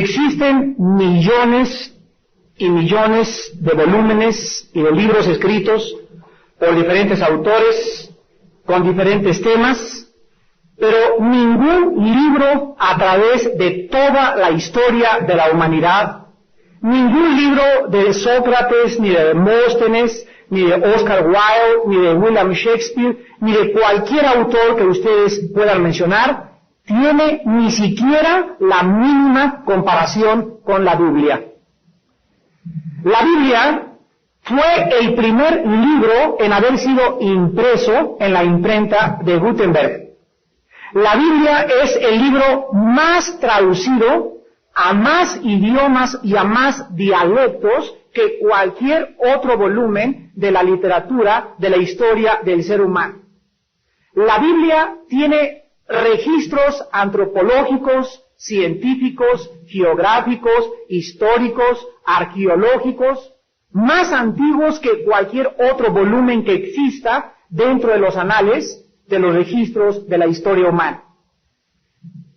Existen millones y millones de volúmenes y de libros escritos por diferentes autores con diferentes temas, pero ningún libro a través de toda la historia de la humanidad, ningún libro de Sócrates, ni de Demóstenes, ni de Oscar Wilde, ni de William Shakespeare, ni de cualquier autor que ustedes puedan mencionar, tiene ni siquiera la mínima comparación con la Biblia. La Biblia fue el primer libro en haber sido impreso en la imprenta de Gutenberg. La Biblia es el libro más traducido a más idiomas y a más dialectos que cualquier otro volumen de la literatura de la historia del ser humano. La Biblia tiene registros antropológicos, científicos, geográficos, históricos, arqueológicos, más antiguos que cualquier otro volumen que exista dentro de los anales de los registros de la historia humana.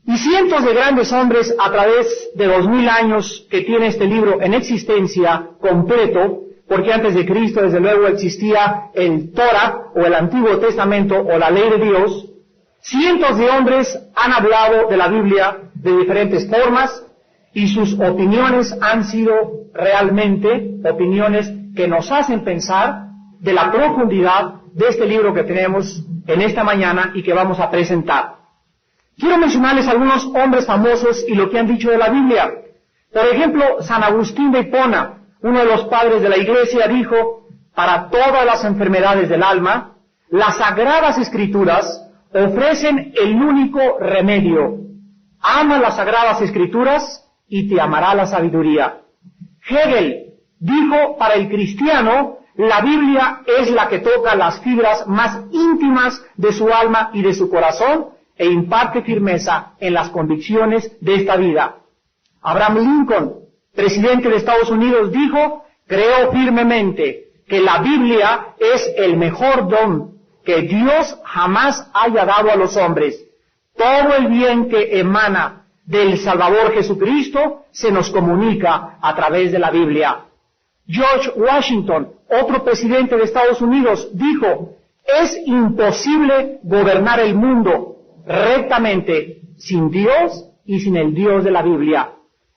Y cientos de grandes hombres a través de 2000 años que tiene este libro en existencia completo, porque antes de Cristo desde luego existía el Torah o el Antiguo Testamento o la ley de Dios, cientos de hombres han hablado de la Biblia de diferentes formas y sus opiniones han sido realmente opiniones que nos hacen pensar de la profundidad de este libro que tenemos en esta mañana y que vamos a presentar. Quiero mencionarles algunos hombres famosos y lo que han dicho de la Biblia. Por ejemplo, San Agustín de Hipona, uno de los padres de la Iglesia, dijo: para todas las enfermedades del alma, las Sagradas Escrituras ofrecen el único remedio. Ama las Sagradas Escrituras y te amará la sabiduría. Hegel dijo: para el cristiano, la Biblia es la que toca las fibras más íntimas de su alma y de su corazón e imparte firmeza en las convicciones de esta vida. Abraham Lincoln, presidente de Estados Unidos, dijo: creo firmemente que la Biblia es el mejor don que Dios jamás haya dado a los hombres. Todo el bien que emana del Salvador Jesucristo se nos comunica a través de la Biblia. George Washington, otro presidente de Estados Unidos, dijo: es imposible gobernar el mundo rectamente sin Dios y sin el Dios de la Biblia.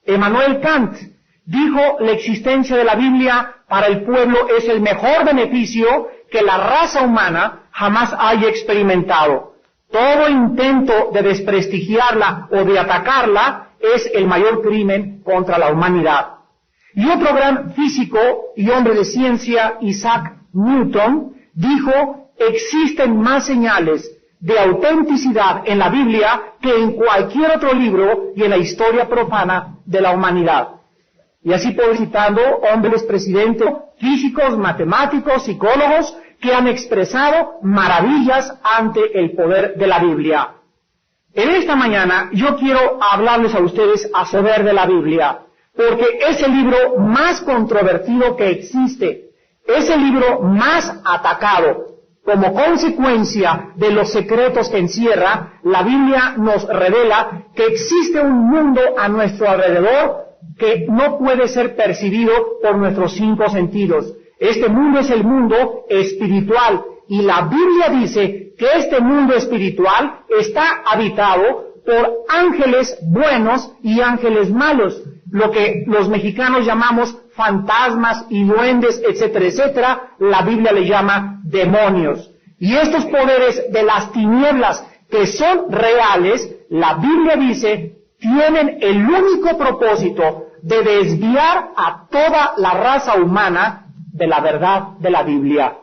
Immanuel Kant dijo: la existencia de la Biblia para el pueblo es el mejor beneficio que la raza humana jamás haya experimentado. Todo intento de desprestigiarla o de atacarla es el mayor crimen contra la humanidad. Y otro gran físico y hombre de ciencia, Isaac Newton, dijo: existen más señales de autenticidad en la Biblia que en cualquier otro libro y en la historia profana de la humanidad. Y así puedo ir citando hombres presidentes, físicos, matemáticos, psicólogos, que han expresado maravillas ante el poder de la Biblia. En esta mañana yo quiero hablarles a ustedes a saber de la Biblia, porque es el libro más controvertido que existe, es el libro más atacado. Como consecuencia de los secretos que encierra, la Biblia nos revela que existe un mundo a nuestro alrededor que no puede ser percibido por nuestros 5 sentidos. Este mundo es el mundo espiritual y la Biblia dice que este mundo espiritual está habitado por ángeles buenos y ángeles malos, lo que los mexicanos llamamos fantasmas y duendes, etcétera, etcétera. La Biblia le llama demonios. Y estos poderes de las tinieblas que son reales, la Biblia dice, tienen el único propósito de desviar a toda la raza humana de la verdad de la Biblia.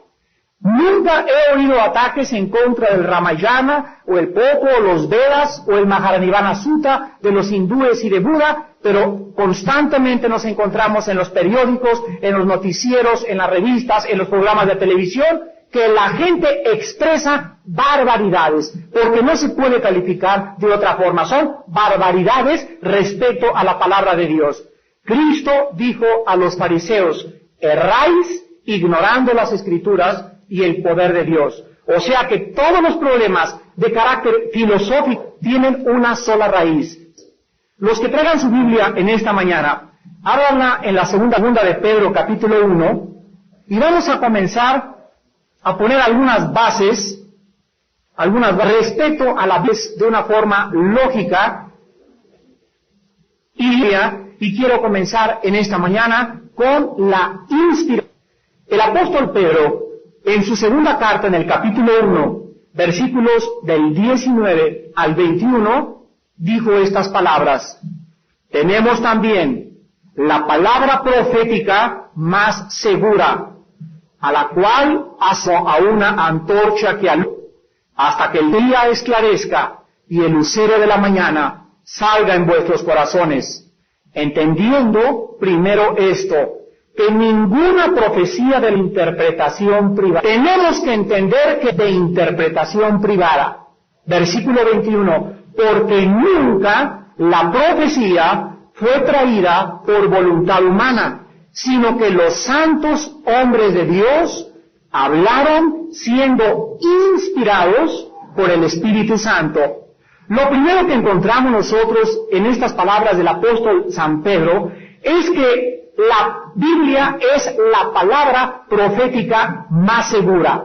Nunca he oído ataques en contra del Ramayana, o el Poco, o los Vedas, o el Mahajanivana Sutta de los hindúes y de Buda, pero constantemente nos encontramos en los periódicos, en los noticieros, en las revistas, en los programas de televisión, que la gente expresa barbaridades, porque no se puede calificar de otra forma, son barbaridades respecto a la palabra de Dios. Cristo dijo a los fariseos: erráis ignorando las Escrituras y el poder de Dios. O sea que todos los problemas de carácter filosófico tienen una sola raíz. Los que traigan su Biblia en esta mañana, ábranla en la segunda de Pedro, capítulo 1, y vamos a comenzar a poner algunas bases respecto a la vez de una forma lógica, y quiero comenzar en esta mañana con la inspiración. El apóstol Pedro, en su segunda carta, en el capítulo 1, versículos del 19 al 21, dijo estas palabras: tenemos también la palabra profética más segura, a la cual aso a una antorcha que alumbra hasta que el día esclarezca y el lucero de la mañana salga en vuestros corazones, entendiendo primero esto, que ninguna profecía de la interpretación privada. Tenemos que entender que de interpretación privada. Versículo 21, porque nunca la profecía fue traída por voluntad humana, sino que los santos hombres de Dios hablaron siendo inspirados por el Espíritu Santo. Lo primero que encontramos nosotros en estas palabras del apóstol San Pedro es que la Biblia es la palabra profética más segura.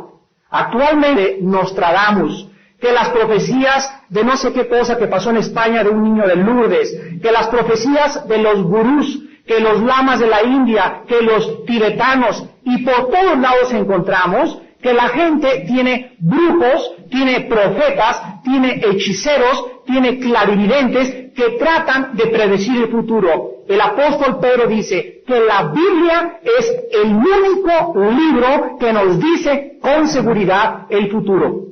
Actualmente Nostradamus, que las profecías de no sé qué cosa que pasó en España de un niño de Lourdes, que las profecías de los gurús, que los lamas de la India, que los tibetanos, y por todos lados encontramos que la gente tiene brujos, tiene profetas, tiene hechiceros, tiene clarividentes que tratan de predecir el futuro. El apóstol Pedro dice que la Biblia es el único libro que nos dice con seguridad el futuro.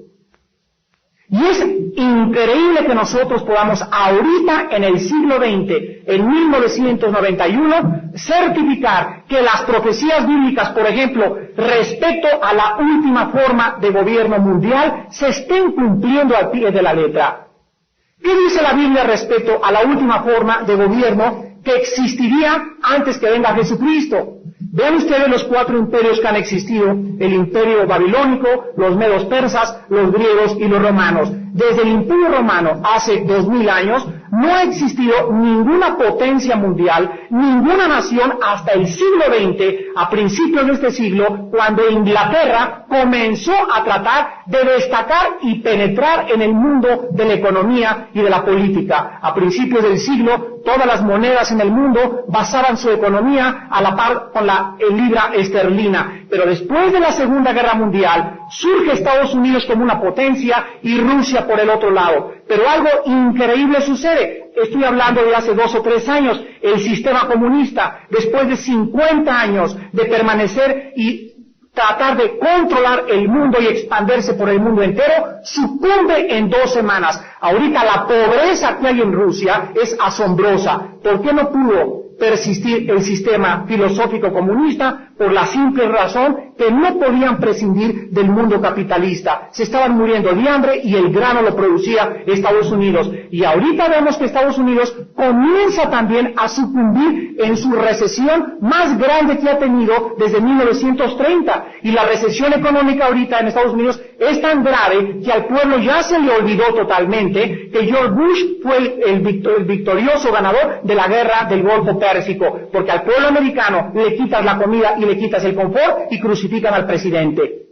Y es increíble que nosotros podamos ahorita en el siglo XX, en 1991, certificar que las profecías bíblicas, por ejemplo, respecto a la última forma de gobierno mundial, se estén cumpliendo al pie de la letra. ¿Qué dice la Biblia respecto a la última forma de gobierno que existiría antes que venga Jesucristo? Vean ustedes los 4 imperios que han existido: el imperio babilónico, los medos persas, los griegos y los romanos. Desde el imperio romano, hace 2000 años, no ha existido ninguna potencia mundial, ninguna nación hasta el siglo XX, a principios de este siglo, cuando Inglaterra comenzó a tratar de destacar y penetrar en el mundo de la economía y de la política. A principios del siglo, todas las monedas en el mundo basaban su economía a la par con la libra esterlina. Pero después de la Segunda Guerra Mundial, surge Estados Unidos como una potencia y Rusia por el otro lado. Pero algo increíble sucede. Estoy hablando de hace 2 o 3 años. El sistema comunista, después de 50 años de permanecer y tratar de controlar el mundo y expandirse por el mundo entero, sucumbe en 2 semanas. Ahorita la pobreza que hay en Rusia es asombrosa. ¿Por qué no pudo persistir el sistema filosófico comunista? Por la simple razón que no podían prescindir del mundo capitalista. Se estaban muriendo de hambre y el grano lo producía Estados Unidos. Y ahorita vemos que Estados Unidos comienza también a sucumbir en su recesión más grande que ha tenido desde 1930. Y la recesión económica ahorita en Estados Unidos es tan grave que al pueblo ya se le olvidó totalmente que George Bush fue el victorioso ganador de la guerra del Golfo Pérsico. Porque al pueblo americano le quitas la comida y le quitas el confort y crucifican al presidente.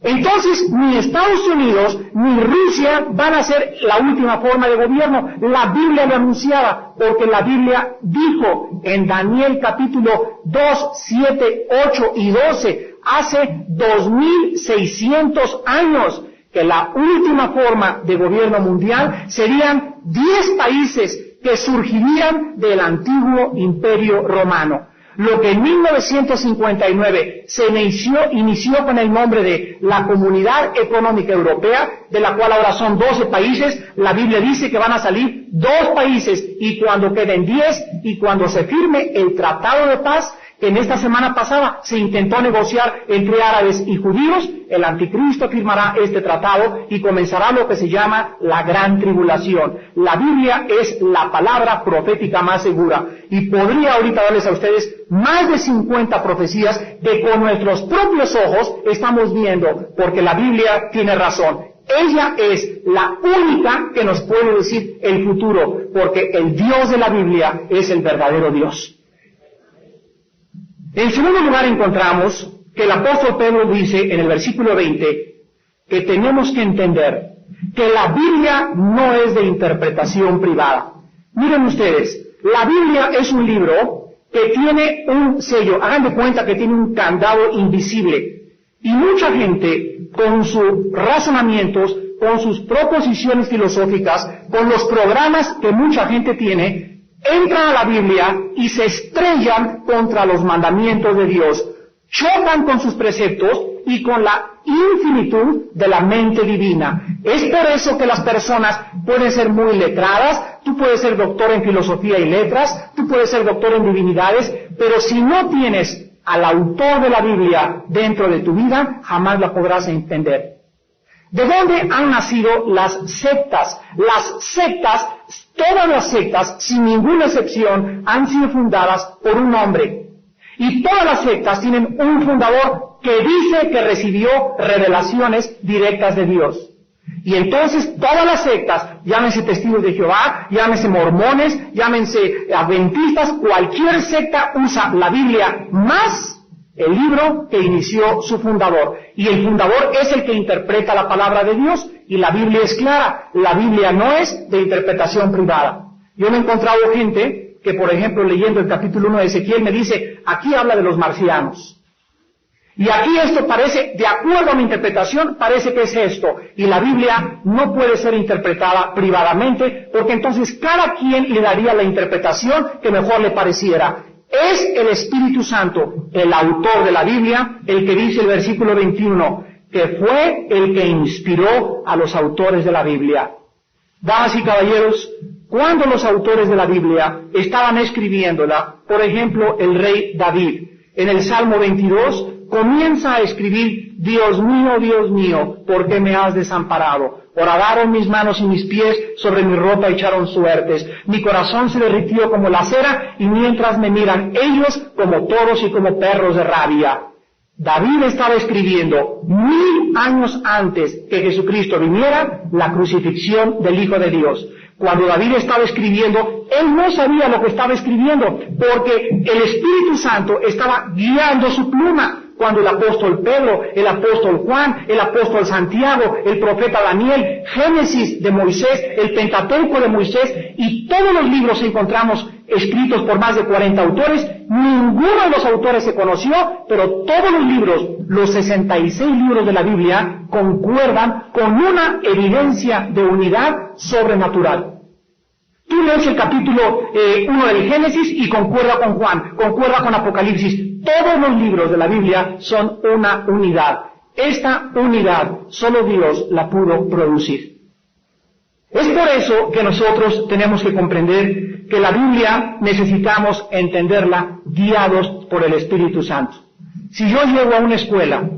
Entonces, ni Estados Unidos ni Rusia van a ser la última forma de gobierno. La Biblia lo anunciaba, porque la Biblia dijo en Daniel capítulo 2, 7, 8 y 12, hace 2600 años, que la última forma de gobierno mundial serían 10 países que surgirían del antiguo imperio romano. Lo que en 1959 se inició con el nombre de la Comunidad Económica Europea, de la cual ahora son 12 países, la Biblia dice que van a salir 2 países, y cuando queden 10, y cuando se firme el Tratado de Paz, que en esta semana pasada se intentó negociar entre árabes y judíos, el anticristo firmará este tratado y comenzará lo que se llama la Gran Tribulación. La Biblia es la palabra profética más segura, y podría ahorita darles a ustedes más de 50 profecías que con nuestros propios ojos estamos viendo, porque la Biblia tiene razón. Ella es la única que nos puede decir el futuro, porque el Dios de la Biblia es el verdadero Dios. En segundo lugar encontramos que el apóstol Pedro dice en el versículo 20 que tenemos que entender que la Biblia no es de interpretación privada. Miren ustedes, la Biblia es un libro que tiene un sello, hagan de cuenta que tiene un candado invisible, y mucha gente con sus razonamientos, con sus proposiciones filosóficas, con los programas que mucha gente tiene, entran a la Biblia y se estrellan contra los mandamientos de Dios, chocan con sus preceptos y con la infinitud de la mente divina. Es por eso que las personas pueden ser muy letradas, tú puedes ser doctor en filosofía y letras, tú puedes ser doctor en divinidades, pero si no tienes al autor de la Biblia dentro de tu vida, jamás la podrás entender. ¿De dónde han nacido las sectas? Las sectas, todas las sectas, sin ninguna excepción, han sido fundadas por un hombre. Y todas las sectas tienen un fundador que dice que recibió revelaciones directas de Dios. Y entonces todas las sectas, llámense testigos de Jehová, llámense mormones, llámense adventistas, cualquier secta usa la Biblia más el libro que inició su fundador. Y el fundador es el que interpreta la palabra de Dios, y la Biblia es clara. La Biblia no es de interpretación privada. Yo me he encontrado gente que, por ejemplo, leyendo el capítulo 1 de Ezequiel, me dice, aquí habla de los marcianos. Y aquí esto parece, de acuerdo a mi interpretación, parece que es esto. Y la Biblia no puede ser interpretada privadamente, porque entonces cada quien le daría la interpretación que mejor le pareciera. Es el Espíritu Santo, el autor de la Biblia, el que dice el versículo 21, que fue el que inspiró a los autores de la Biblia. Damas y caballeros, cuando los autores de la Biblia estaban escribiéndola, por ejemplo, el rey David, en el Salmo 22, comienza a escribir, Dios mío, ¿por qué me has desamparado? Horadaron mis manos y mis pies, sobre mi ropa echaron suertes. Mi corazón se derritió como la cera, y mientras me miran ellos como toros y como perros de rabia. David estaba escribiendo 1000 años antes que Jesucristo viniera, la crucifixión del Hijo de Dios. Cuando David estaba escribiendo, él no sabía lo que estaba escribiendo, porque el Espíritu Santo estaba guiando su pluma. Cuando el apóstol Pedro, el apóstol Juan, el apóstol Santiago, el profeta Daniel, Génesis de Moisés, el Pentateuco de Moisés, y todos los libros encontramos escritos por más de 40 autores, ninguno de los autores se conoció, pero todos los libros, los 66 libros de la Biblia, concuerdan con una evidencia de unidad sobrenatural. Tú lees el capítulo 1 del Génesis y concuerda con Juan, concuerda con Apocalipsis. Todos los libros de la Biblia son una unidad. Esta unidad solo Dios la pudo producir. Es por eso que nosotros tenemos que comprender que la Biblia necesitamos entenderla guiados por el Espíritu Santo. Si yo llego a una escuela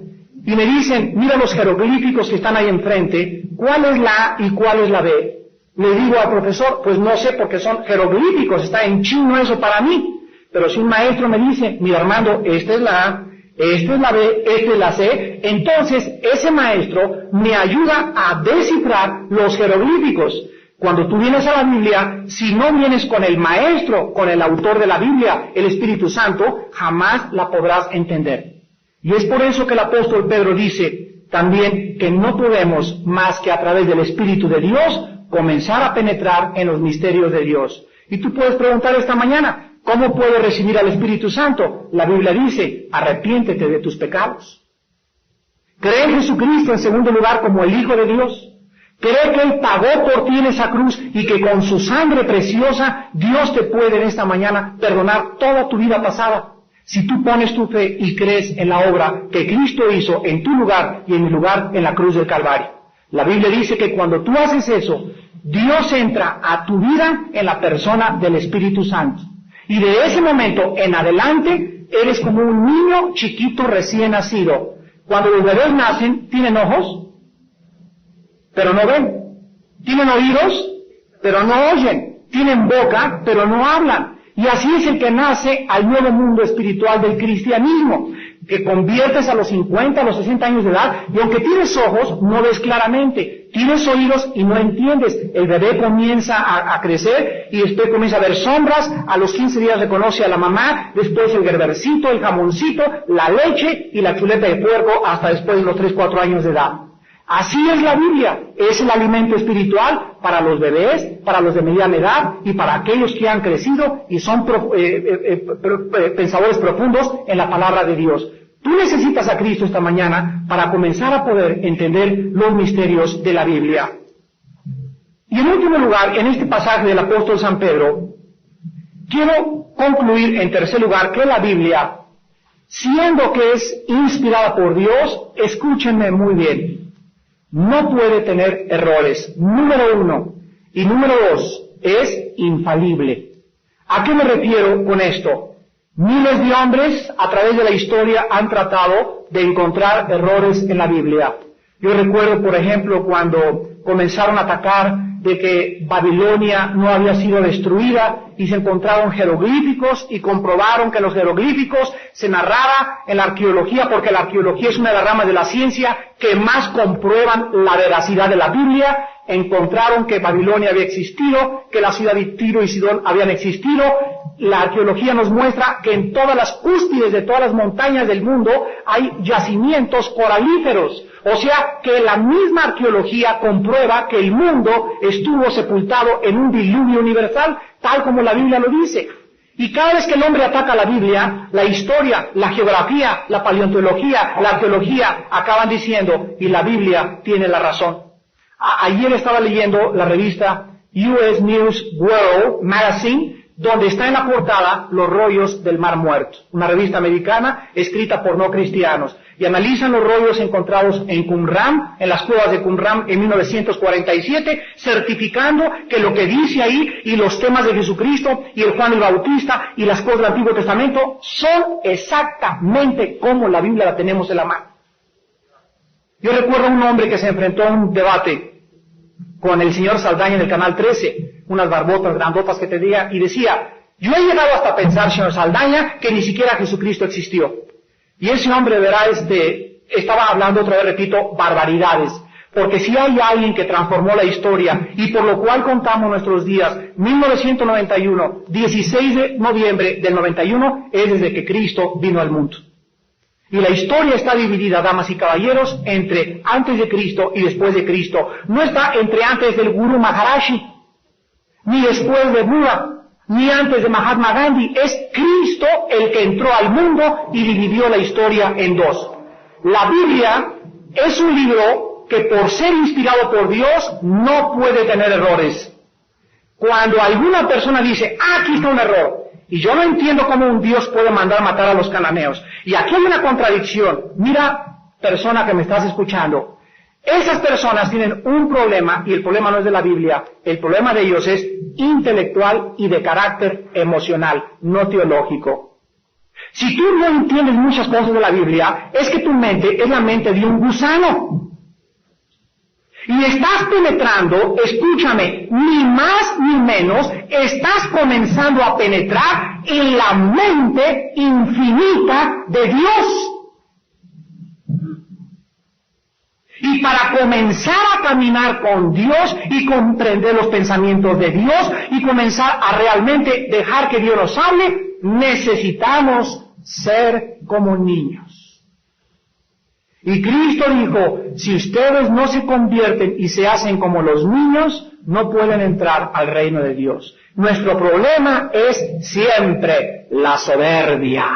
y me dicen, mira los jeroglíficos que están ahí enfrente, ¿cuál es la A y cuál es la B? Le digo al profesor, pues no sé porque son jeroglíficos, está en chino eso para mí. Pero si un maestro me dice, mira Armando, esta es la A, esta es la B, esta es la C, entonces ese maestro me ayuda a descifrar los jeroglíficos. Cuando tú vienes a la Biblia, si no vienes con el maestro, con el autor de la Biblia, el Espíritu Santo, jamás la podrás entender. Y es por eso que el apóstol Pedro dice también que no podemos más que a través del Espíritu de Dios comenzar a penetrar en los misterios de Dios. Y tú puedes preguntar esta mañana, ¿cómo puedo recibir al Espíritu Santo? La Biblia dice, arrepiéntete de tus pecados. Cree en Jesucristo en segundo lugar como el Hijo de Dios. Cree que Él pagó por ti en esa cruz y que con su sangre preciosa Dios te puede en esta mañana perdonar toda tu vida pasada. Si tú pones tu fe y crees en la obra que Cristo hizo en tu lugar y en mi lugar en la cruz del Calvario. La Biblia dice que cuando tú haces eso, Dios entra a tu vida en la persona del Espíritu Santo. Y de ese momento en adelante, eres como un niño chiquito recién nacido. Cuando los bebés nacen, tienen ojos, pero no ven. Tienen oídos, pero no oyen. Tienen boca, pero no hablan. Y así es el que nace al nuevo mundo espiritual del cristianismo, que conviertes a los 50, a los 60 años de edad, y aunque tienes ojos, no ves claramente. tienes oídos y no entiendes. El bebé comienza a crecer y después comienza a ver sombras, a los 15 días reconoce a la mamá, después el gerbercito, el jamoncito, la leche y la chuleta de puerco hasta después de los 3, 4 años de edad. Así es la Biblia, es el alimento espiritual para los bebés, para los de mediana edad y para aquellos que han crecido y son pensadores profundos en la palabra de Dios. Tú necesitas a Cristo esta mañana para comenzar a poder entender los misterios de la Biblia. Y en último lugar, en este pasaje del apóstol San Pedro, quiero concluir en tercer lugar que la Biblia, siendo que es inspirada por Dios, escúchenme muy bien, no puede tener errores, número 1. Y número 2, es infalible. ¿A qué me refiero con esto? Miles de hombres a través de la historia han tratado de encontrar errores en la Biblia. Yo recuerdo, por ejemplo, cuando comenzaron a atacar de que Babilonia no había sido destruida y se encontraron jeroglíficos y comprobaron que los jeroglíficos se narraba en la arqueología, porque la arqueología es una de las ramas de la ciencia que más comprueban la veracidad de la Biblia. Encontraron que Babilonia había existido, que la ciudad de Tiro y Sidón habían existido. La arqueología nos muestra que en todas las cúspides de todas las montañas del mundo hay yacimientos coralíferos. O sea que la misma arqueología comprueba que el mundo estuvo sepultado en un diluvio universal, tal como la Biblia lo dice. Y cada vez que el hombre ataca la Biblia, la historia, la geografía, la paleontología, la arqueología acaban diciendo, y la Biblia tiene la razón. Ayer estaba leyendo la revista US News World Magazine, donde está en la portada los rollos del Mar Muerto, una revista americana escrita por no cristianos, y analizan los rollos encontrados en Qumran, en las cuevas de Qumran en 1947, certificando que lo que dice ahí y los temas de Jesucristo y el Juan el Bautista y las cosas del Antiguo Testamento son exactamente como la Biblia la tenemos en la mano. Yo recuerdo a un hombre que se enfrentó a un debate con el señor Saldaña en el Canal 13, unas barbotas grandotas que tenía, y decía, yo he llegado hasta pensar, señor Saldaña, que ni siquiera Jesucristo existió. Y ese hombre, verá, estaba hablando, otra vez repito, barbaridades. Porque si hay alguien que transformó la historia, y por lo cual contamos nuestros días, 1991, 16 de noviembre del 91, es desde que Cristo vino al mundo. Y la historia está dividida, damas y caballeros, entre antes de Cristo y después de Cristo. No está entre antes del Guru Maharaji, ni después de Buda, ni antes de Mahatma Gandhi. Es Cristo el que entró al mundo y dividió la historia en dos. La Biblia es un libro que por ser inspirado por Dios no puede tener errores. Cuando alguna persona dice, aquí está un error, y yo no entiendo cómo un Dios puede mandar matar a los cananeos, y aquí hay una contradicción, mira, persona que me estás escuchando, esas personas tienen un problema, y el problema no es de la Biblia, el problema de ellos es intelectual y de carácter emocional, no teológico. Si tú no entiendes muchas cosas de la Biblia, es que tu mente es la mente de un gusano. Y estás penetrando, escúchame, ni más ni menos, estás comenzando a penetrar en la mente infinita de Dios. Y para comenzar a caminar con Dios y comprender los pensamientos de Dios y comenzar a realmente dejar que Dios nos hable, necesitamos ser como niños. Y Cristo dijo, si ustedes no se convierten y se hacen como los niños, no pueden entrar al reino de Dios. Nuestro problema es siempre la soberbia.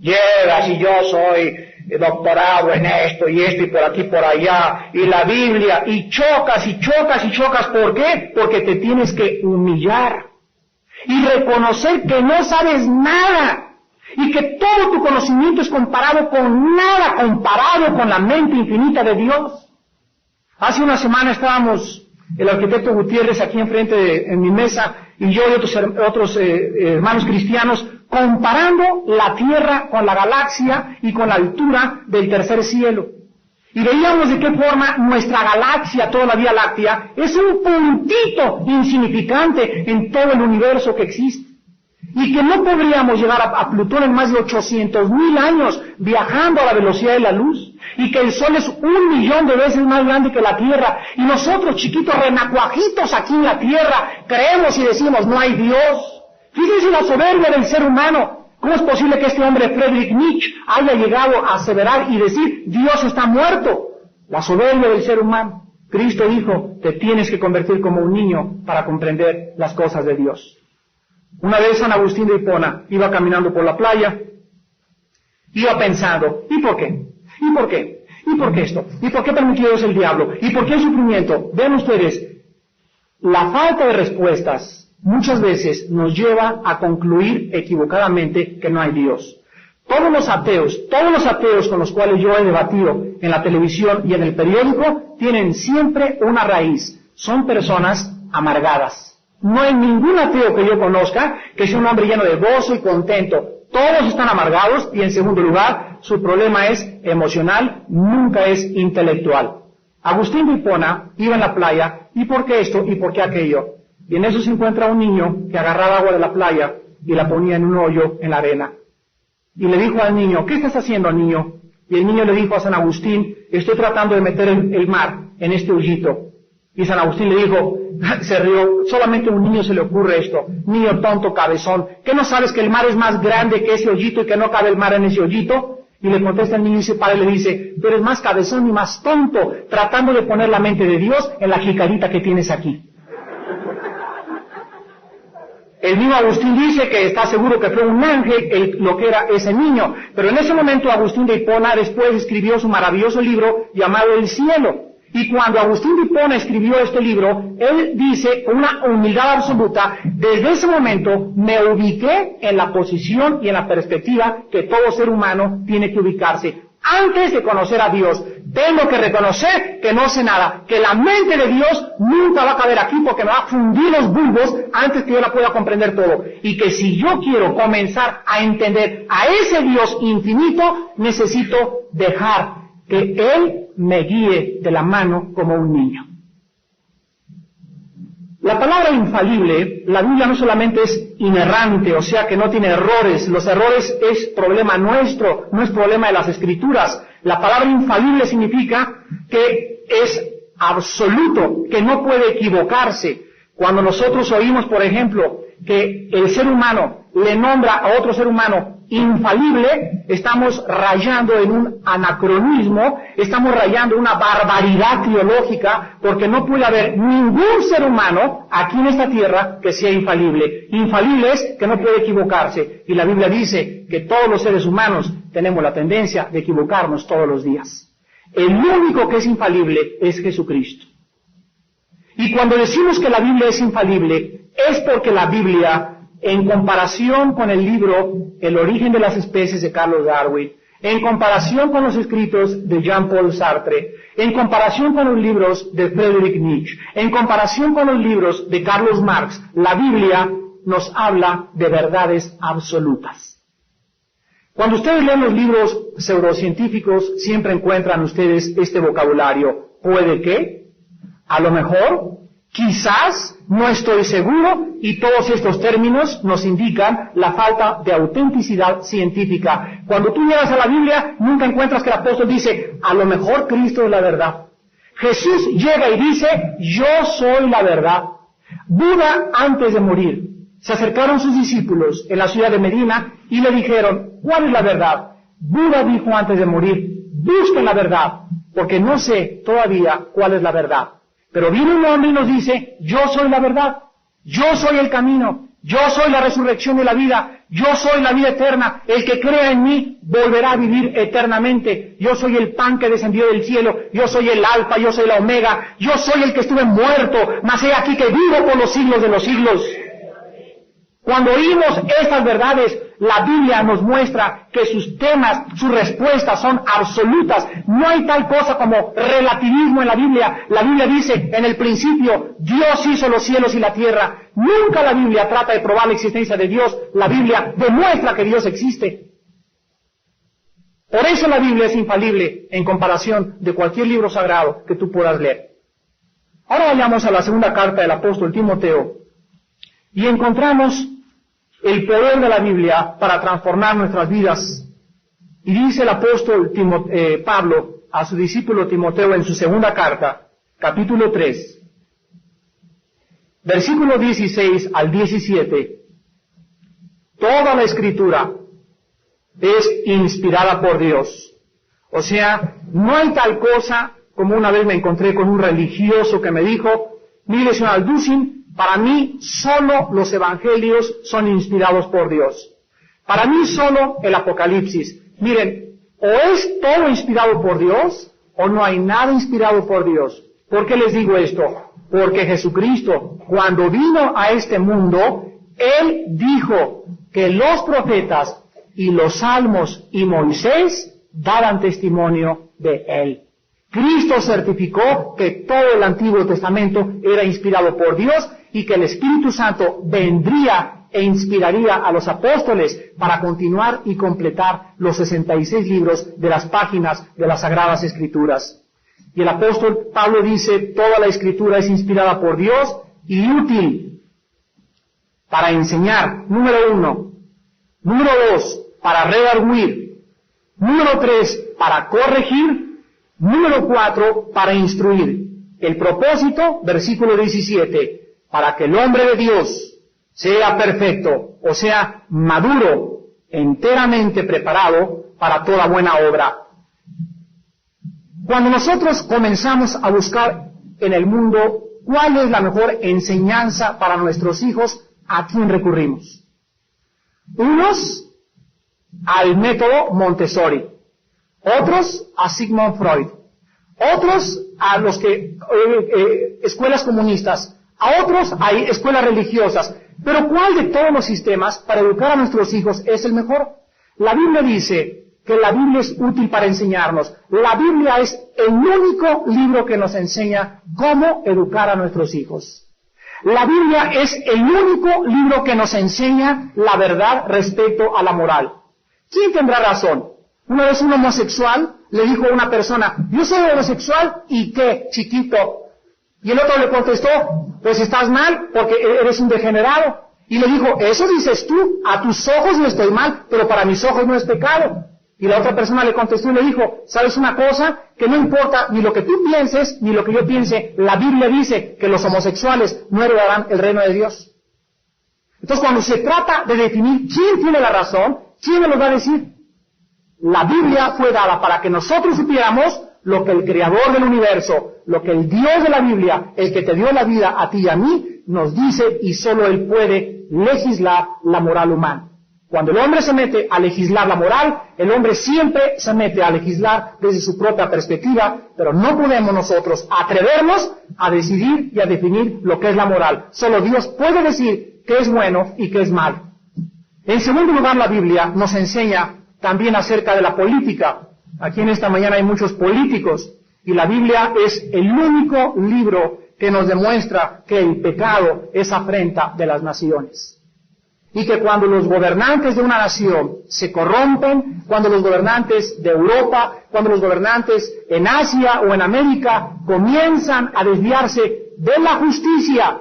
Llegas y yo soy doctorado en esto y por aquí por allá, y la Biblia, y chocas y chocas y chocas. ¿Por qué? Porque te tienes que humillar y reconocer que no sabes nada. Y que todo tu conocimiento es comparado con nada, comparado con la mente infinita de Dios. Hace una semana estábamos, el arquitecto Gutiérrez aquí enfrente en mi mesa, y yo y otros hermanos cristianos, comparando la Tierra con la galaxia y con la altura del tercer cielo. Y veíamos de qué forma nuestra galaxia, toda la Vía Láctea, es un puntito insignificante en todo el universo que existe. Y que no podríamos llegar a Plutón en más de 800,000 años viajando a la velocidad de la luz. y que el sol es 1.000.000 de veces más grande que la tierra, y nosotros chiquitos renacuajitos aquí en la tierra creemos y decimos no hay Dios. Fíjense la soberbia del ser humano. ¿Cómo es posible que este hombre Friedrich Nietzsche haya llegado a aseverar y decir Dios está muerto? La soberbia del ser humano. Cristo dijo, te tienes que convertir como un niño para comprender las cosas de Dios. Una vez San Agustín de Hipona iba caminando por la playa, iba pensando, ¿y por qué? ¿Y por qué? ¿Y por qué esto? ¿Y por qué permitió Dios el diablo? ¿Y por qué el sufrimiento? Vean ustedes, la falta de respuestas muchas veces nos lleva a concluir equivocadamente que no hay Dios. Todos los ateos con los cuales yo he debatido en la televisión y en el periódico, tienen siempre una raíz. Son personas amargadas. No hay ningún ateo que yo conozca que sea un hombre lleno de gozo y contento. Todos están amargados y, en segundo lugar, su problema es emocional, nunca es intelectual. Agustín de Hipona iba en la playa, ¿y por qué esto? ¿Y por qué aquello? Y en eso se encuentra un niño que agarraba agua de la playa y la ponía en un hoyo en la arena. Y le dijo al niño, ¿qué estás haciendo, niño? Y el niño le dijo a San Agustín, estoy tratando de meter el mar en este hoyito. Y San Agustín le dijo, se rió, solamente a un niño se le ocurre esto, niño tonto, cabezón, ¿qué no sabes que el mar es más grande que ese hoyito y que no cabe el mar en ese hoyito? Y le contesta el niño y su padre le dice, tú eres más cabezón y más tonto, tratando de poner la mente de Dios en la jicarita que tienes aquí. El mismo Agustín dice que está seguro que fue un ángel lo que era ese niño, pero en ese momento Agustín de Hipona después escribió su maravilloso libro llamado El Cielo. Y cuando Agustín de Hipona escribió este libro, él dice con una humildad absoluta, desde ese momento me ubiqué en la posición y en la perspectiva que todo ser humano tiene que ubicarse. Antes de conocer a Dios, tengo que reconocer que no sé nada, que la mente de Dios nunca va a caber aquí porque me va a fundir los bulbos antes que yo la pueda comprender todo. Y que si yo quiero comenzar a entender a ese Dios infinito, necesito dejar que Él me guíe de la mano como un niño. La palabra infalible, la Biblia no solamente es inerrante, o sea que no tiene errores, los errores es problema nuestro, no es problema de las Escrituras. La palabra infalible significa que es absoluto, que no puede equivocarse. Cuando nosotros oímos, por ejemplo, que el ser humano le nombra a otro ser humano infalible, estamos rayando en un anacronismo, estamos rayando una barbaridad teológica, porque no puede haber ningún ser humano aquí en esta tierra que sea infalible. Infalible es que no puede equivocarse, y la Biblia dice que todos los seres humanos tenemos la tendencia de equivocarnos todos los días. El único que es infalible es Jesucristo. Y cuando decimos que la Biblia es infalible, es porque la Biblia, en comparación con el libro El origen de las especies de Carlos Darwin, en comparación con los escritos de Jean-Paul Sartre, en comparación con los libros de Friedrich Nietzsche, en comparación con los libros de Carlos Marx, la Biblia nos habla de verdades absolutas. Cuando ustedes leen los libros pseudocientíficos, siempre encuentran ustedes este vocabulario. ¿Puede que? A lo mejor, quizás, no estoy seguro, y todos estos términos nos indican la falta de autenticidad científica. Cuando tú llegas a la Biblia, nunca encuentras que el apóstol dice, a lo mejor Cristo es la verdad. Jesús llega y dice, yo soy la verdad. Buda, antes de morir, se acercaron sus discípulos en la ciudad de Medina y le dijeron, ¿cuál es la verdad? Buda dijo antes de morir, busquen la verdad, porque no sé todavía cuál es la verdad. Pero viene un hombre y nos dice, yo soy la verdad, yo soy el camino, yo soy la resurrección de la vida, yo soy la vida eterna, el que crea en mí volverá a vivir eternamente, yo soy el pan que descendió del cielo, yo soy el alfa, yo soy la omega, yo soy el que estuve muerto, mas he aquí que vivo por los siglos de los siglos. Cuando oímos estas verdades, la Biblia nos muestra que sus temas, sus respuestas son absolutas. No hay tal cosa como relativismo en la Biblia. La Biblia dice, en el principio, Dios hizo los cielos y la tierra. Nunca la Biblia trata de probar la existencia de Dios. La Biblia demuestra que Dios existe. Por eso la Biblia es infalible en comparación de cualquier libro sagrado que tú puedas leer. Ahora vayamos a la segunda carta del apóstol Timoteo y encontramos el poder de la Biblia para transformar nuestras vidas. Y dice el apóstol Pablo a su discípulo Timoteo en su segunda carta, capítulo 3, versículo 16 al 17, toda la Escritura es inspirada por Dios. O sea, no hay tal cosa como una vez me encontré con un religioso que me dijo, mire, señor Alducin, para mí solo los evangelios son inspirados por Dios. Para mí solo el Apocalipsis. Miren, o es todo inspirado por Dios, o no hay nada inspirado por Dios. ¿Por qué les digo esto? Porque Jesucristo, cuando vino a este mundo, Él dijo que los profetas y los salmos y Moisés daban testimonio de Él. Cristo certificó que todo el Antiguo Testamento era inspirado por Dios y que el Espíritu Santo vendría e inspiraría a los apóstoles para continuar y completar los 66 libros de las páginas de las Sagradas Escrituras. Y el apóstol Pablo dice, toda la Escritura es inspirada por Dios y útil para enseñar, número 1. Número 2, para redarguir. Número 3, para corregir. Número 4, para instruir. El propósito, versículo 17, para que el hombre de Dios sea perfecto, o sea, maduro, enteramente preparado para toda buena obra. Cuando nosotros comenzamos a buscar en el mundo cuál es la mejor enseñanza para nuestros hijos, ¿a quién recurrimos? Unos al método Montessori, otros a Sigmund Freud, otros a los que escuelas comunistas, a otros hay escuelas religiosas. Pero ¿cuál de todos los sistemas para educar a nuestros hijos es el mejor? La Biblia dice que la Biblia es útil para enseñarnos. La Biblia es el único libro que nos enseña cómo educar a nuestros hijos. La Biblia es el único libro que nos enseña la verdad respecto a la moral. ¿Quién tendrá razón? Una vez un homosexual le dijo a una persona, yo soy homosexual, ¿y qué, chiquito? Y el otro le contestó, pues estás mal porque eres un degenerado. Y le dijo, eso dices tú, a tus ojos no estoy mal, pero para mis ojos no es pecado. Y la otra persona le contestó y le dijo, ¿sabes una cosa? Que no importa ni lo que tú pienses, ni lo que yo piense, la Biblia dice que los homosexuales no heredarán el reino de Dios. Entonces cuando se trata de definir quién tiene la razón, ¿quién me lo va a decir? La Biblia fue dada para que nosotros supiéramos lo que el Creador del universo, lo que el Dios de la Biblia, el que te dio la vida a ti y a mí, nos dice, y solo Él puede legislar la moral humana. Cuando el hombre se mete a legislar la moral, el hombre siempre se mete a legislar desde su propia perspectiva, pero no podemos nosotros atrevernos a decidir y a definir lo que es la moral. Solo Dios puede decir qué es bueno y qué es malo. En segundo lugar, la Biblia nos enseña también acerca de la política. Aquí en esta mañana hay muchos políticos y la Biblia es el único libro que nos demuestra que el pecado es afrenta de las naciones. Y que cuando los gobernantes de una nación se corrompen, cuando los gobernantes de Europa, cuando los gobernantes en Asia o en América comienzan a desviarse de la justicia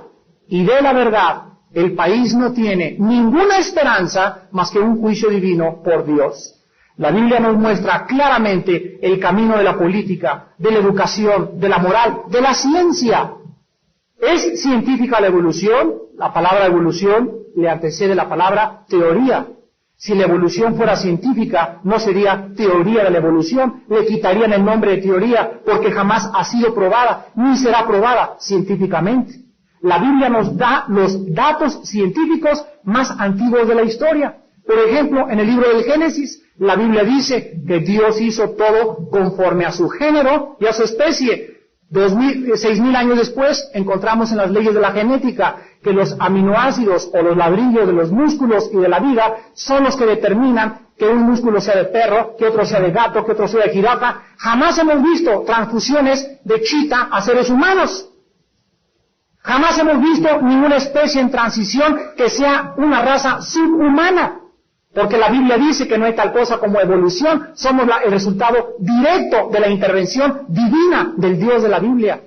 y de la verdad, el país no tiene ninguna esperanza más que un juicio divino por Dios. La Biblia nos muestra claramente el camino de la política, de la educación, de la moral, de la ciencia. ¿Es científica la evolución? La palabra evolución le antecede la palabra teoría. Si la evolución fuera científica, no sería teoría de la evolución, le quitarían el nombre de teoría porque jamás ha sido probada, ni será probada científicamente. La Biblia nos da los datos científicos más antiguos de la historia. Por ejemplo, en el libro del Génesis, la Biblia dice que Dios hizo todo conforme a su género y a su especie. 6,000 años después, encontramos en las leyes de la genética que los aminoácidos o los ladrillos de los músculos y de la vida son los que determinan que un músculo sea de perro, que otro sea de gato, que otro sea de jirafa. Jamás hemos visto transfusiones de chita a seres humanos. Jamás hemos visto ninguna especie en transición que sea una raza subhumana. Porque la Biblia dice que no hay tal cosa como evolución, somos el resultado directo de la intervención divina del Dios de la Biblia.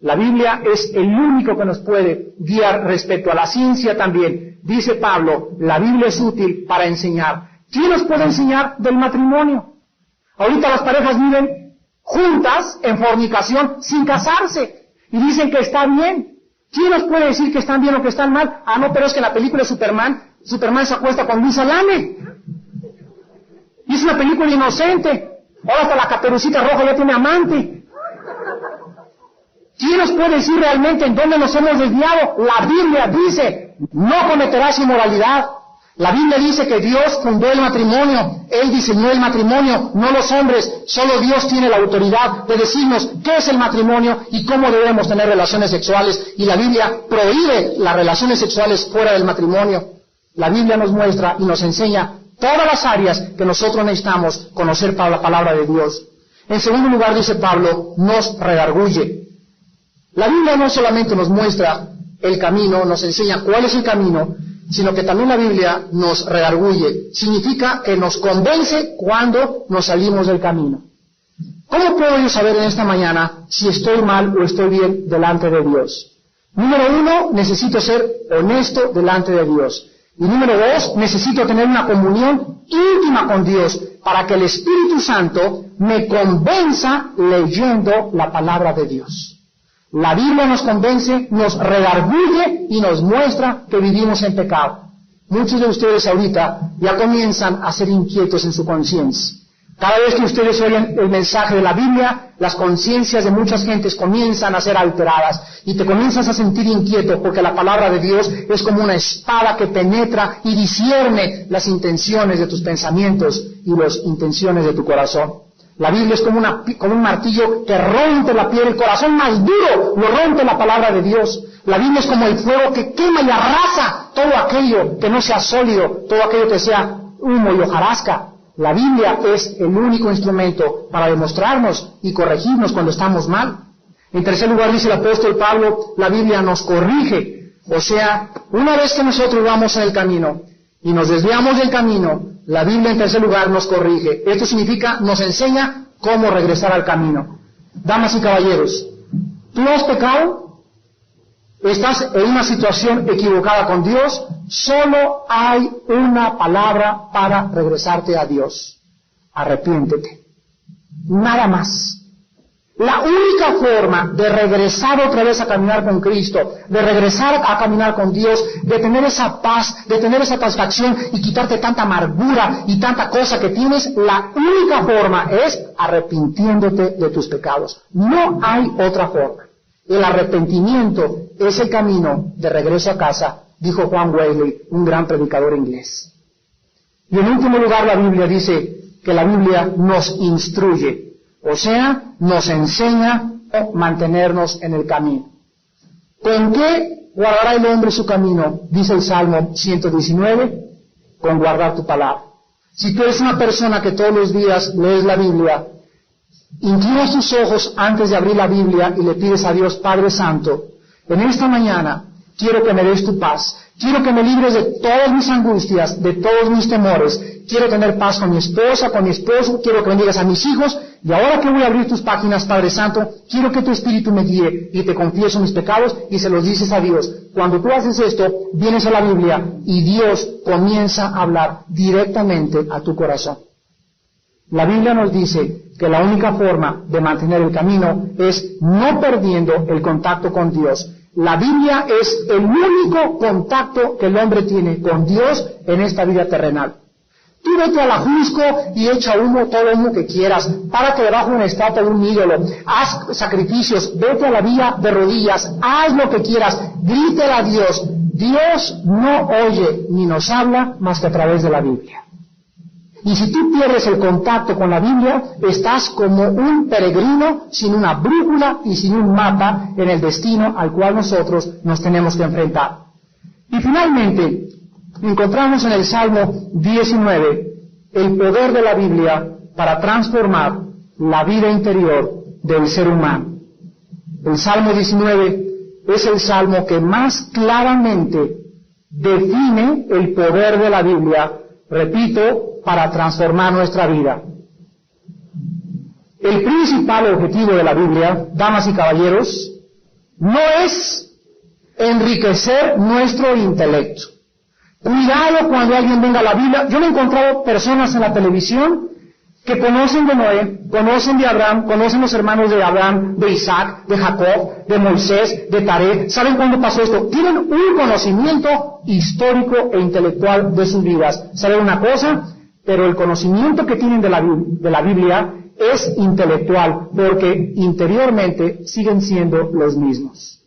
La Biblia es el único que nos puede guiar respecto a la ciencia también. Dice Pablo, la Biblia es útil para enseñar. ¿Quién nos puede enseñar del matrimonio? Ahorita las parejas viven juntas en fornicación sin casarse y dicen que está bien. ¿Quién nos puede decir que están bien o que están mal? Ah, no, pero es que en la película de Superman se acuesta con Luisa Lane. Y es una película inocente. Ahora hasta la Caperucita Roja ya tiene amante. ¿Quién nos puede decir realmente en dónde nos hemos desviado? La Biblia dice, no cometerás inmoralidad. La Biblia dice que Dios fundó el matrimonio, Él diseñó el matrimonio, no los hombres, solo Dios tiene la autoridad de decirnos qué es el matrimonio y cómo debemos tener relaciones sexuales. Y la Biblia prohíbe las relaciones sexuales fuera del matrimonio. La Biblia nos muestra y nos enseña todas las áreas que nosotros necesitamos conocer para la palabra de Dios. En segundo lugar, dice Pablo, nos redarguye. La Biblia no solamente nos muestra el camino, nos enseña cuál es el camino, sino que también la Biblia nos redarguye. Significa que nos convence cuando nos salimos del camino. ¿Cómo puedo yo saber en esta mañana si estoy mal o estoy bien delante de Dios? Número uno, necesito ser honesto delante de Dios. Y número dos, necesito tener una comunión íntima con Dios para que el Espíritu Santo me convenza leyendo la palabra de Dios. La Biblia nos convence, nos redarguye y nos muestra que vivimos en pecado. Muchos de ustedes ahorita ya comienzan a ser inquietos en su conciencia. Cada vez que ustedes oyen el mensaje de la Biblia, las conciencias de muchas gentes comienzan a ser alteradas y te comienzas a sentir inquieto porque la palabra de Dios es como una espada que penetra y discierne las intenciones de tus pensamientos y las intenciones de tu corazón. La Biblia es como un martillo que rompe la piel, el corazón más duro lo rompe la palabra de Dios. La Biblia es como el fuego que quema y arrasa todo aquello que no sea sólido, todo aquello que sea humo y hojarasca. La Biblia es el único instrumento para demostrarnos y corregirnos cuando estamos mal. En tercer lugar, dice el apóstol Pablo, la Biblia nos corrige. O sea, una vez que nosotros vamos en el camino y nos desviamos del camino, la Biblia en tercer lugar nos corrige. Esto significa, nos enseña cómo regresar al camino. Damas y caballeros, ¿tú has pecado? ¿Estás en una situación equivocada con Dios? Solo hay una palabra para regresarte a Dios. Arrepiéntete. Nada más. La única forma de regresar otra vez a caminar con Cristo, de regresar a caminar con Dios, de tener esa paz, de tener esa satisfacción y quitarte tanta amargura y tanta cosa que tienes, la única forma es arrepintiéndote de tus pecados. No hay otra forma. El arrepentimiento es el camino de regreso a casa, dijo Juan Wesley, un gran predicador inglés. Y en último lugar, la Biblia dice que la Biblia nos instruye. O sea, nos enseña a mantenernos en el camino. ¿Con qué guardará el hombre su camino? Dice el Salmo 119, con guardar tu palabra. Si tú eres una persona que todos los días lees la Biblia, inclinas tus ojos antes de abrir la Biblia y le pides a Dios, Padre Santo, en esta mañana quiero que me des tu paz, quiero que me libres de todas mis angustias, de todos mis temores, quiero tener paz con mi esposa, con mi esposo, quiero que bendigas a mis hijos, y ahora que voy a abrir tus páginas, Padre Santo, quiero que tu Espíritu me guíe y te confieso mis pecados y se los dices a Dios. Cuando tú haces esto, vienes a la Biblia y Dios comienza a hablar directamente a tu corazón. La Biblia nos dice que la única forma de mantener el camino es no perdiendo el contacto con Dios. La Biblia es el único contacto que el hombre tiene con Dios en esta vida terrenal. Tú vete al ajusco y echa humo, todo humo que quieras, párate debajo de una estatua de un ídolo, haz sacrificios, vete a la vía de rodillas, haz lo que quieras, grítale a Dios. Dios no oye ni nos habla más que a través de la Biblia. Y si tú pierdes el contacto con la Biblia, estás como un peregrino sin una brújula y sin un mapa en el destino al cual nosotros nos tenemos que enfrentar. Y finalmente, encontramos en el Salmo 19 el poder de la Biblia para transformar la vida interior del ser humano. El Salmo 19 es el Salmo que más claramente define el poder de la Biblia, repito, para transformar nuestra vida. El principal objetivo de la Biblia, damas y caballeros, no es enriquecer nuestro intelecto. Cuidado cuando alguien venga a la Biblia. Yo me he encontrado personas en la televisión que conocen de Noé, conocen de Abraham, conocen los hermanos de Abraham, de Isaac, de Jacob, de Moisés, de Taré. ¿Saben cuándo pasó esto? Tienen un conocimiento histórico e intelectual de sus vidas. ¿Saben una cosa? Pero el conocimiento que tienen de la Biblia es intelectual, porque interiormente siguen siendo los mismos.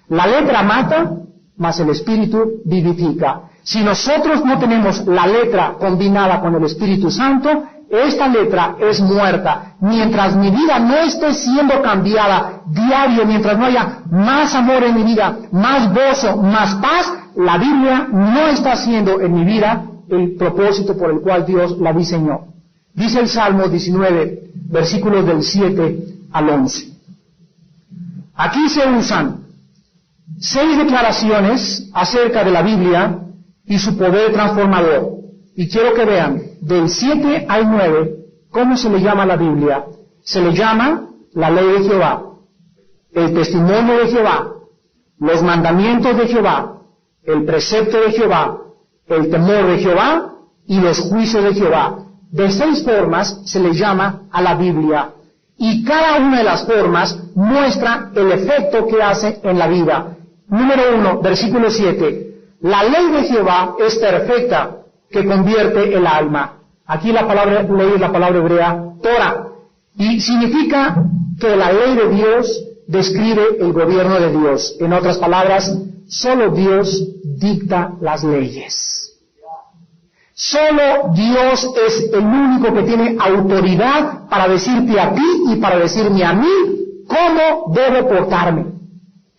La letra mata, mas el Espíritu vivifica. Si nosotros no tenemos la letra combinada con el Espíritu Santo, esta letra es muerta. Mientras mi vida no esté siendo cambiada diario, mientras no haya más amor en mi vida, más gozo, más paz, la Biblia no está haciendo en mi vida el propósito por el cual Dios la diseñó. Dice el Salmo 19, versículos del 7 al 11. Aquí se usan 6 declaraciones acerca de la Biblia y su poder transformador. Y quiero que vean, del 7 al 9, ¿cómo se le llama a la Biblia? Se le llama la ley de Jehová, el testimonio de Jehová, los mandamientos de Jehová, el precepto de Jehová, el temor de Jehová y los juicios de Jehová. De 6 formas se le llama a la Biblia. Y cada una de las formas muestra el efecto que hace en la vida. Número 1, versículo 7. La ley de Jehová es perfecta, que convierte el alma. Aquí la palabra ley es la palabra hebrea Torah, y significa que la ley de Dios describe el gobierno de Dios. En otras palabras, solo Dios dicta las leyes. Solo Dios es el único que tiene autoridad para decirte a ti y para decirme a mí cómo debo portarme.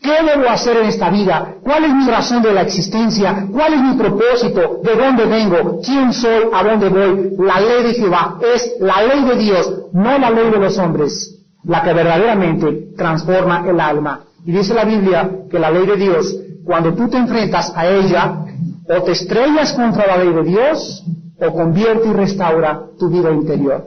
¿Qué debo hacer en esta vida? ¿Cuál es mi razón de la existencia? ¿Cuál es mi propósito? ¿De dónde vengo? ¿Quién soy? ¿A dónde voy? La ley de Jehová es la ley de Dios, no la ley de los hombres, la que verdaderamente transforma el alma. Y dice la Biblia que la ley de Dios, cuando tú te enfrentas a ella, o te estrellas contra la ley de Dios, o convierte y restaura tu vida interior.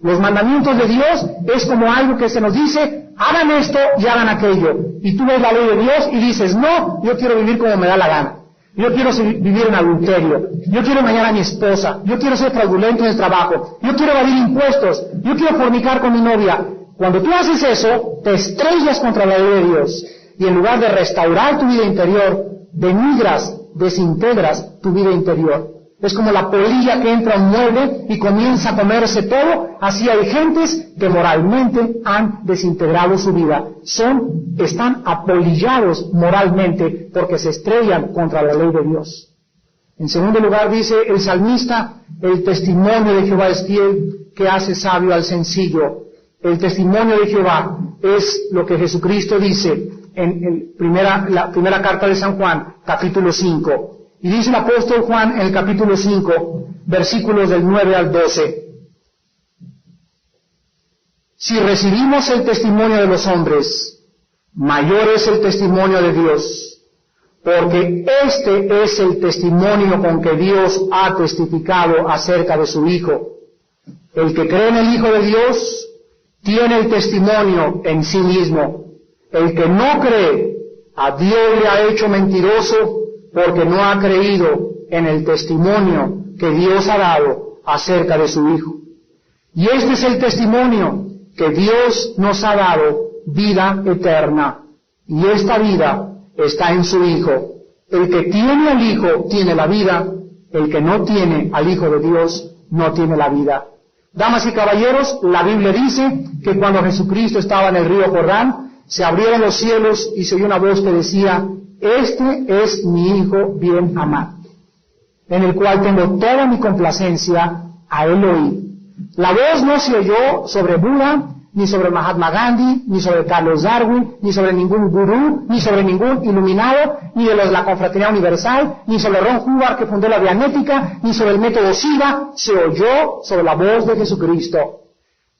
Los mandamientos de Dios es como algo que se nos dice, hagan esto y hagan aquello. Y tú ves la ley de Dios y dices, no, yo quiero vivir como me da la gana. Yo quiero vivir en adulterio. Yo quiero engañar a mi esposa. Yo quiero ser fraudulento en el trabajo. Yo quiero evadir impuestos. Yo quiero fornicar con mi novia. Cuando tú haces eso, te estrellas contra la ley de Dios. Y en lugar de restaurar tu vida interior, denigras, desintegras tu vida interior. Es como la polilla que entra a un mueble y comienza a comerse todo. Así hay gentes que moralmente han desintegrado su vida. Están apolillados moralmente porque se estrellan contra la ley de Dios. En segundo lugar dice el salmista, el testimonio de Jehová es fiel, que hace sabio al sencillo. El testimonio de Jehová es lo que Jesucristo dice en la primera carta de San Juan, capítulo 5. Y dice el apóstol Juan en el capítulo 5, versículos del 9 al 12. Si recibimos el testimonio de los hombres, mayor es el testimonio de Dios, porque este es el testimonio con que Dios ha testificado acerca de su Hijo. El que cree en el Hijo de Dios tiene el testimonio en sí mismo. El que no cree, a Dios le ha hecho mentiroso, porque no ha creído en el testimonio que Dios ha dado acerca de su Hijo. Y este es el testimonio, que Dios nos ha dado vida eterna, y esta vida está en su Hijo. El que tiene al Hijo tiene la vida, el que no tiene al Hijo de Dios no tiene la vida. Damas y caballeros, la Biblia dice que cuando Jesucristo estaba en el río Jordán, se abrieron los cielos y se oyó una voz que decía, este es mi Hijo bien amado, en el cual tengo toda mi complacencia, a él oí. La voz no se oyó sobre Buda, ni sobre Mahatma Gandhi, ni sobre Carlos Darwin, ni sobre ningún gurú, ni sobre ningún iluminado, ni de los de la Confraternidad Universal, ni sobre Ron Hubbard que fundó la Dianética, ni sobre el método SIDA. Se oyó sobre la voz de Jesucristo.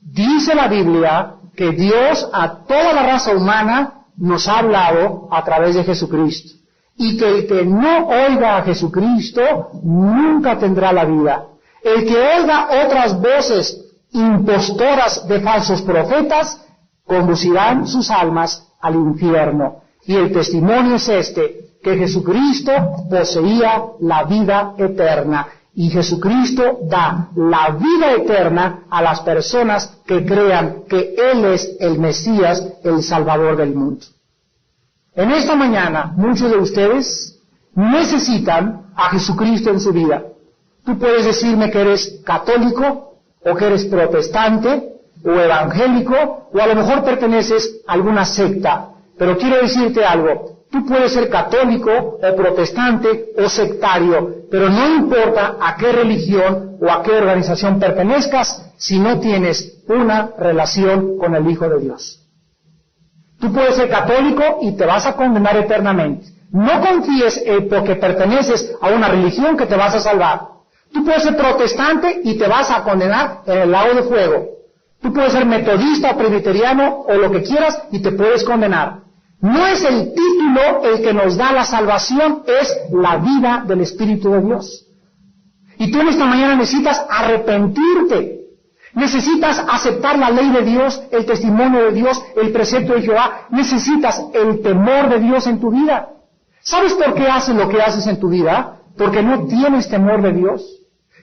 Dice la Biblia que Dios a toda la raza humana nos ha hablado a través de Jesucristo, y que el que no oiga a Jesucristo nunca tendrá la vida. El que oiga otras voces impostoras de falsos profetas conducirán sus almas al infierno. Y el testimonio es este, que Jesucristo poseía la vida eterna. Y Jesucristo da la vida eterna a las personas que crean que Él es el Mesías, el Salvador del mundo. En esta mañana, muchos de ustedes necesitan a Jesucristo en su vida. Tú puedes decirme que eres católico, o que eres protestante, o evangélico, o a lo mejor perteneces a alguna secta. Pero quiero decirte algo. Tú puedes ser católico, o protestante, o sectario, pero no importa a qué religión o a qué organización pertenezcas, si no tienes una relación con el Hijo de Dios. Tú puedes ser católico y te vas a condenar eternamente. No confíes porque perteneces a una religión que te vas a salvar. Tú puedes ser protestante y te vas a condenar en el lago de fuego. Tú puedes ser metodista o presbiteriano o lo que quieras y te puedes condenar. No es el título el que nos da la salvación, es la vida del Espíritu de Dios. Y tú en esta mañana necesitas arrepentirte. Necesitas aceptar la ley de Dios, el testimonio de Dios, el precepto de Jehová. Necesitas el temor de Dios en tu vida. ¿Sabes por qué haces lo que haces en tu vida? Porque no tienes temor de Dios.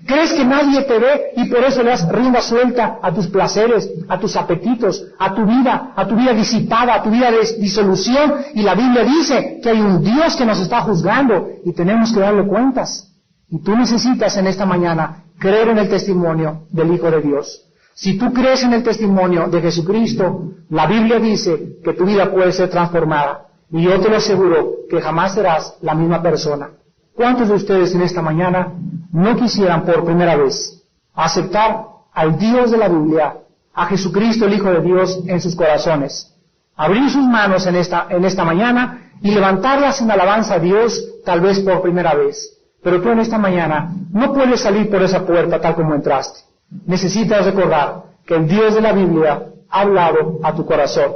¿Crees que nadie te ve y por eso le das rienda suelta a tus placeres, a tus apetitos, a tu vida disipada, a tu vida de disolución? Y la Biblia dice que hay un Dios que nos está juzgando y tenemos que darle cuentas. Y tú necesitas en esta mañana creer en el testimonio del Hijo de Dios. Si tú crees en el testimonio de Jesucristo, la Biblia dice que tu vida puede ser transformada. Y yo te lo aseguro que jamás serás la misma persona. ¿Cuántos de ustedes en esta mañana no quisieran por primera vez aceptar al Dios de la Biblia, a Jesucristo el Hijo de Dios en sus corazones? Abrir sus manos en esta mañana y levantarlas en alabanza a Dios, tal vez por primera vez. Pero tú en esta mañana no puedes salir por esa puerta tal como entraste. Necesitas recordar que el Dios de la Biblia ha hablado a tu corazón,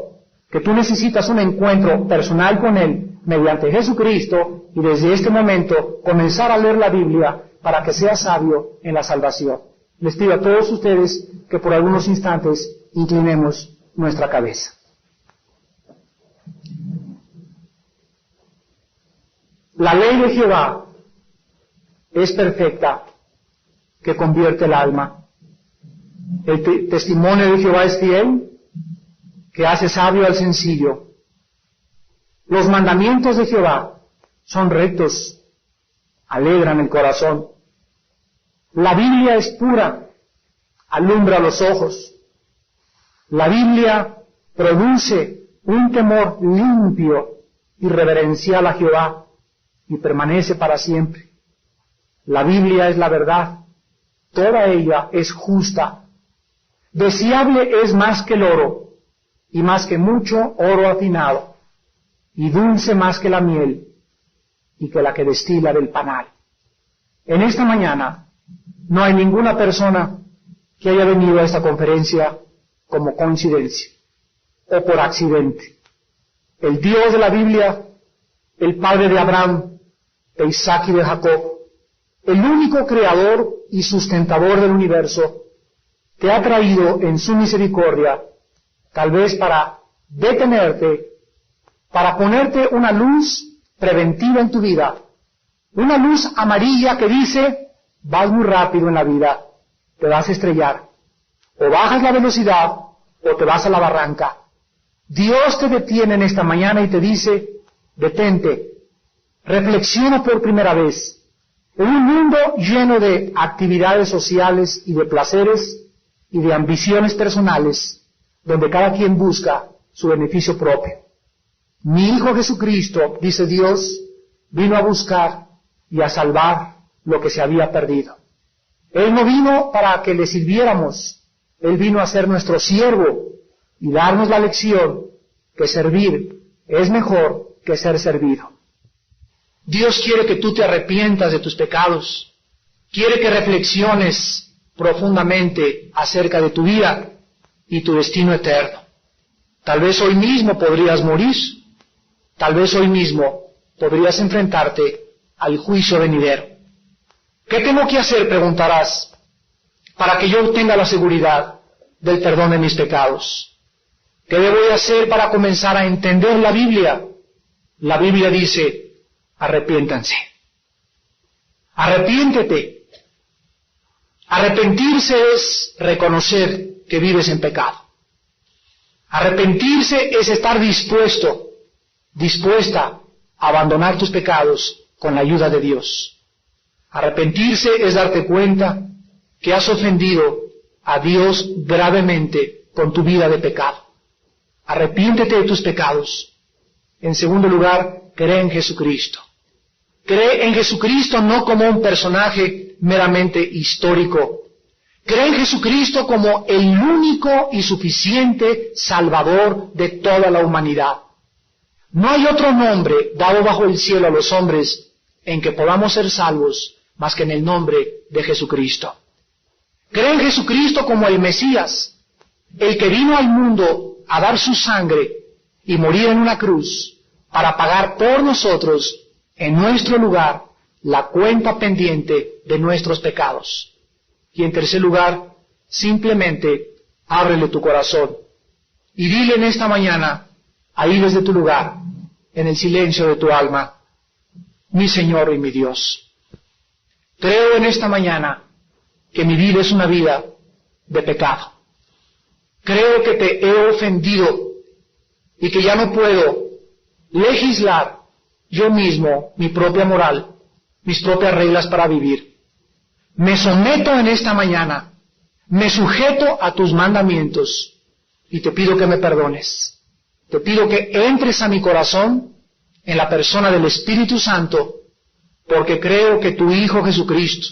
que tú necesitas un encuentro personal con Él mediante Jesucristo y desde este momento comenzar a leer la Biblia para que seas sabio en la salvación. Les pido a todos ustedes que por algunos instantes inclinemos nuestra cabeza. La ley de Jehová es perfecta, que convierte el alma. El testimonio de Jehová es fiel, que hace sabio al sencillo. Los mandamientos de Jehová son rectos, alegran el corazón. La Biblia es pura, alumbra los ojos. La Biblia produce un temor limpio y reverencial a Jehová y permanece para siempre. La Biblia es la verdad, toda ella es justa. Deseable es más que el oro, y más que mucho oro afinado, y dulce más que la miel, y que la que destila del panal. En esta mañana no hay ninguna persona que haya venido a esta conferencia como coincidencia o por accidente. El Dios de la Biblia, el Padre de Abraham, de Isaac y de Jacob, el único creador y sustentador del universo, te ha traído en su misericordia, tal vez para detenerte, para ponerte una luz preventiva en tu vida, una luz amarilla que dice, vas muy rápido en la vida, te vas a estrellar, o bajas la velocidad, o te vas a la barranca. Dios te detiene en esta mañana y te dice, detente, reflexiona por primera vez. En un mundo lleno de actividades sociales y de placeres y de ambiciones personales, donde cada quien busca su beneficio propio. Mi Hijo Jesucristo, dice Dios, vino a buscar y a salvar lo que se había perdido. Él no vino para que le sirviéramos, Él vino a ser nuestro siervo y darnos la lección que servir es mejor que ser servido. Dios quiere que tú te arrepientas de tus pecados, quiere que reflexiones profundamente acerca de tu vida y tu destino eterno. Tal vez hoy mismo podrías morir, tal vez hoy mismo podrías enfrentarte al juicio venidero. ¿Qué tengo que hacer?, preguntarás, para que yo obtenga la seguridad del perdón de mis pecados. ¿Qué debo de hacer para comenzar a entender la Biblia? La Biblia dice, arrepiéntanse. Arrepiéntete. Arrepentirse es reconocer que vives en pecado. Arrepentirse es estar dispuesta a abandonar tus pecados con la ayuda de Dios. Arrepentirse es darte cuenta que has ofendido a Dios gravemente con tu vida de pecado. Arrepiéntete de tus pecados. En segundo lugar, cree en Jesucristo. Cree en Jesucristo no como un personaje meramente histórico. Cree en Jesucristo como el único y suficiente Salvador de toda la humanidad. No hay otro nombre dado bajo el cielo a los hombres en que podamos ser salvos más que en el nombre de Jesucristo. Cree en Jesucristo como el Mesías, el que vino al mundo a dar su sangre y morir en una cruz para pagar por nosotros, en nuestro lugar, la cuenta pendiente de nuestros pecados. Y en tercer lugar, simplemente ábrele tu corazón y dile en esta mañana, ahí desde tu lugar, en el silencio de tu alma, mi Señor y mi Dios, creo en esta mañana que mi vida es una vida de pecado. Creo que te he ofendido y que ya no puedo legislar yo mismo mi propia moral, mis propias reglas para vivir. Me someto en esta mañana, me sujeto a tus mandamientos y te pido que me perdones. Te pido que entres a mi corazón en la persona del Espíritu Santo, porque creo que tu Hijo Jesucristo,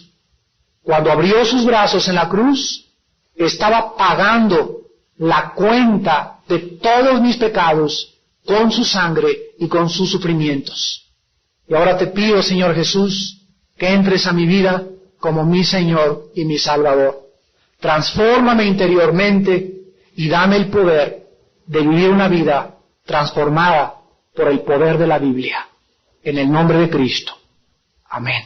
cuando abrió sus brazos en la cruz, estaba pagando la cuenta de todos mis pecados con su sangre y con sus sufrimientos. Y ahora te pido, Señor Jesús, que entres a mi vida como mi Señor y mi Salvador. Transfórmame interiormente y dame el poder de vivir una vida transformada por el poder de la Biblia. En el nombre de Cristo. Amén.